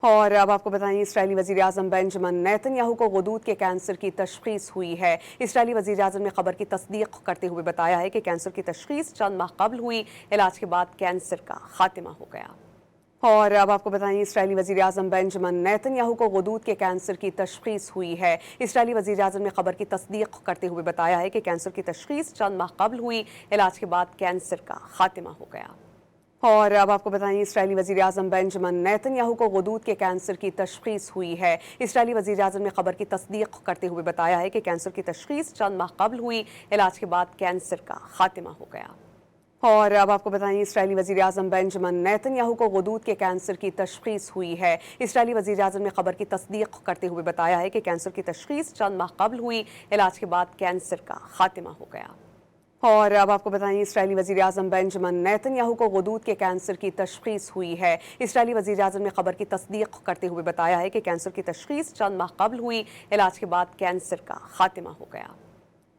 और अब आपको बताएं, इसराइली वज़ीर-ए-आज़म बेंजामिन नेतन्याहू को ग़दूद के कैंसर की तशख़ीस हुई है। इसराइली वज़ीर-ए-आज़म ने खबर की तस्दीक करते हुए बताया है कि कैंसर की तशख़ीस चंद माह कबल हुई। इलाज के बाद कैंसर का खात्मा हो गया। और अब आपको बताएं, इसराइली वज़ीर-ए-आज़म बेंजामिन नेतन्याहू को ग़दूद के कैंसर की तशख़ीस हुई है। इसराइली वज़ीर-ए-आज़म ने खबर की तस्दीक करते हुए बताया है कि कैंसर की तशख़ीस चंद माह कबल हुई। इलाज के बाद कैंसर का खात्मा हो गया। और अब आपको बताएं, इसराइली वज़ीर-ए-आज़म बेंजामिन नेतन्याहू को ग़दूद के कैंसर की तशख़ीस हुई है। इसराइली वज़ीर-ए-आज़म ने खबर की तस्दीक करते हुए बताया है कि कैंसर की तशख़ीस चंद माह कबल हुई। इलाज के बाद कैंसर का खात्मा हो गया। और अब आपको बताएं, इसराइली वज़ीर-ए-आज़म बेंजामिन नेतन्याहू को ग़दूद के कैंसर की तशख़ीस हुई है। इसराइली वज़ीर-ए-आज़म ने खबर की तस्दीक करते हुए बताया है कि कैंसर की तशख़ीस चंद माह कबल हुई। इलाज के बाद कैंसर का खात्मा हो गया। और अब आपको बताएं, इसराइली वज़ीर-ए-आज़म बेंजामिन नेतन्याहू को ग़दूद के कैंसर की तशख़ीस हुई है। इसराइली वज़ीर-ए-आज़म ने खबर की तस्दीक करते हुए बताया है कि कैंसर की तशख़ीस चंद माह कबल हुई। इलाज के बाद कैंसर का खात्मा हो गया।